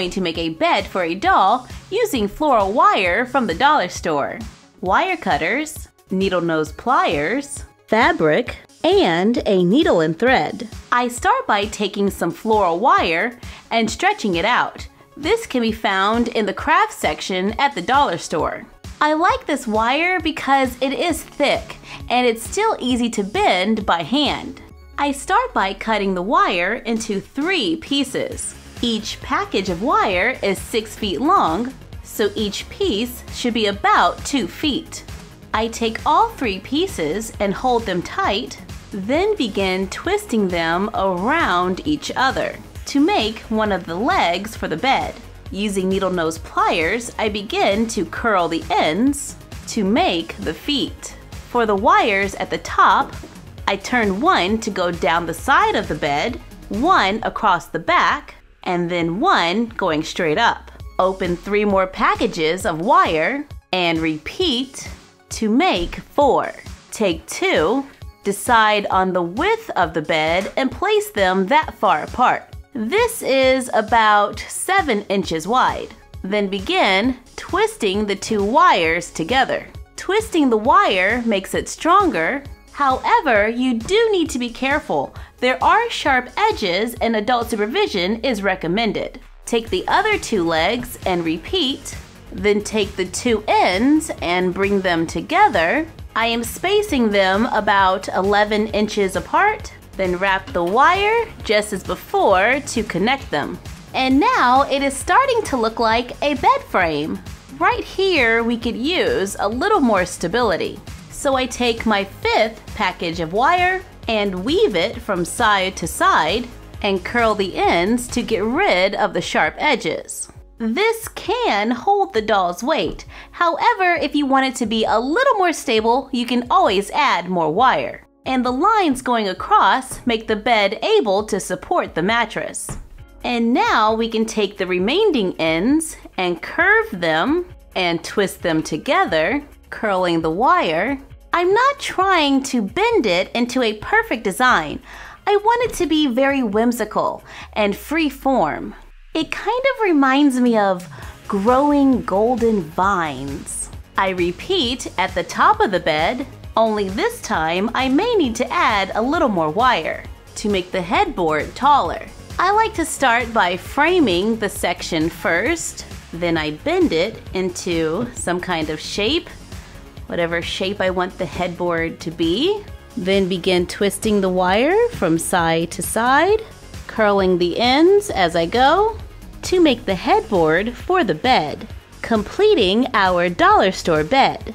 going to make a bed for a doll using floral wire from the dollar store, wire cutters, needle nose pliers, fabric, and a needle and thread. I start by taking some floral wire and stretching it out. This can be found in the craft section at the dollar store. I like this wire because it is thick and it's still easy to bend by hand. I start by cutting the wire into 3 pieces. Each package of wire is 6 feet long, so each piece should be about 2 feet. I take all 3 pieces and hold them tight, then begin twisting them around each other to make one of the legs for the bed. Using needle nose pliers, I begin to curl the ends to make the feet. For the wires at the top, I turn one to go down the side of the bed, one across the back, and then one going straight up. Open 3 more packages of wire and repeat to make 4. Take 2, decide on the width of the bed and place them that far apart. This is about 7 inches wide. Then begin twisting the 2 wires together. Twisting the wire makes it stronger. However, you do need to be careful. There are sharp edges and adult supervision is recommended. Take the other 2 legs and repeat. Then take the 2 ends and bring them together. I am spacing them about 11 inches apart. Then wrap the wire just as before to connect them. And now it is starting to look like a bed frame. Right here we could use a little more stability. So I take my 5th package of wire and weave it from side to side and curl the ends to get rid of the sharp edges. This can hold the doll's weight. However, if you want it to be a little more stable, you can always add more wire. And the lines going across make the bed able to support the mattress. And now we can take the remaining ends and curve them and twist them together, curling the wire. I'm not trying to bend it into a perfect design. I want it to be very whimsical and free form. It kind of reminds me of growing golden vines. I repeat at the top of the bed. Only this time, I may need to add a little more wire to make the headboard taller. I like to start by framing the section first, then I bend it into some kind of shape, whatever shape I want the headboard to be. Then begin twisting the wire from side to side, curling the ends as I go to make the headboard for the bed, completing our dollar store bed.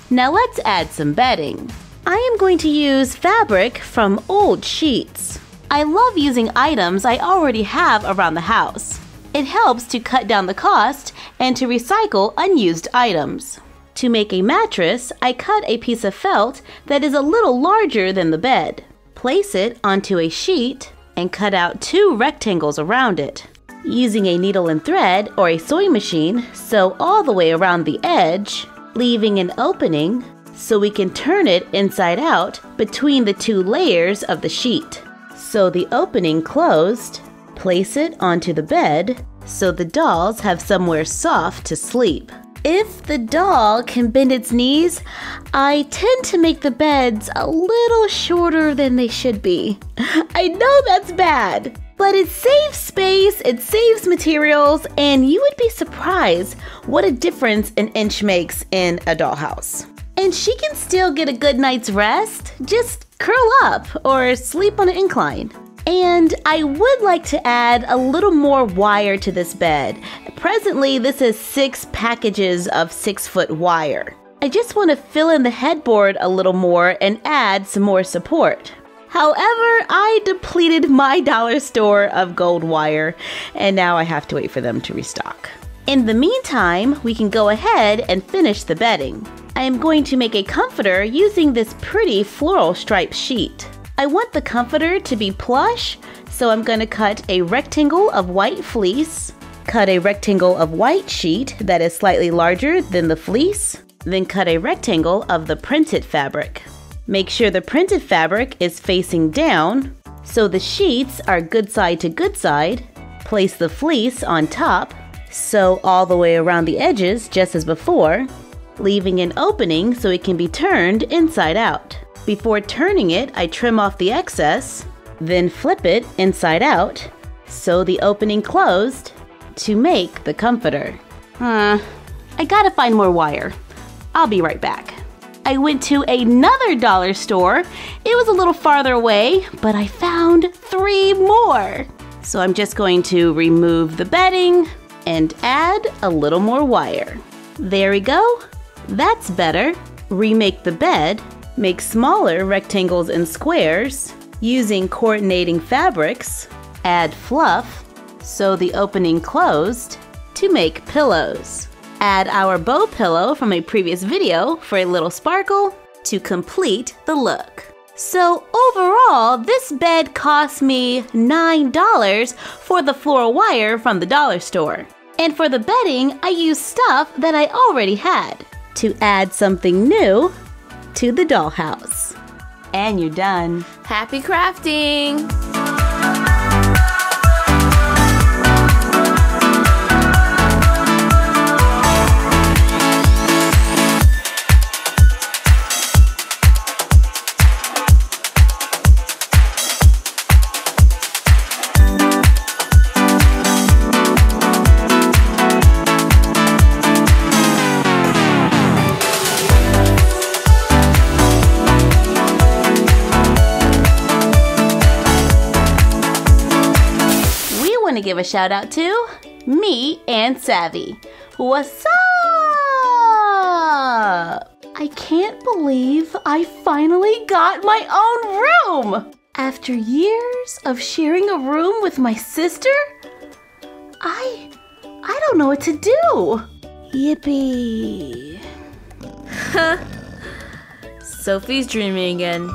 Now let's add some bedding. I am going to use fabric from old sheets. I love using items I already have around the house. It helps to cut down the cost and to recycle unused items. To make a mattress, I cut a piece of felt that is a little larger than the bed. Place it onto a sheet and cut out 2 rectangles around it. Using a needle and thread or a sewing machine, sew all the way around the edge, leaving an opening so we can turn it inside out between the 2 layers of the sheet. Sew the opening closed, place it onto the bed so the dolls have somewhere soft to sleep. If the doll can bend its knees, I tend to make the beds a little shorter than they should be. I know that's bad, but it saves space, it saves materials, and you would be surprised what a difference an inch makes in a dollhouse. And she can still get a good night's rest, just curl up or sleep on an incline. And I would like to add a little more wire to this bed. Presently, this is 6 packages of 6-foot wire. I just want to fill in the headboard a little more and add some more support. However, I depleted my dollar store of gold wire, and now I have to wait for them to restock. In the meantime, we can go ahead and finish the bedding. I am going to make a comforter using this pretty floral striped sheet. I want the comforter to be plush, so I'm going to cut a rectangle of white fleece, cut a rectangle of white sheet that is slightly larger than the fleece, then cut a rectangle of the printed fabric. Make sure the printed fabric is facing down so the sheets are good side to good side, Place the fleece on top, sew all the way around the edges just as before, leaving an opening so it can be turned inside out. Before turning it, I trim off the excess, then flip it inside out, sew the opening closed to make the comforter. I gotta find more wire. I'll be right back. I went to another dollar store. It was a little farther away, but I found 3 more. So I'm just going to remove the bedding and add a little more wire. There we go. That's better. Remake the bed. Make smaller rectangles and squares using coordinating fabrics. Add fluff. Sew the opening closed to make pillows. Add our bow pillow from a previous video for a little sparkle to complete the look. So overall, this bed cost me $9 for the floral wire from the dollar store. And for the bedding, I used stuff that I already had to add something new to the dollhouse. And you're done. Happy crafting! To give a shout out to me and Savvy. What's up? I can't believe I finally got my own room. After years of sharing a room with my sister, I don't know what to do. Yippee. Sophie's dreaming again.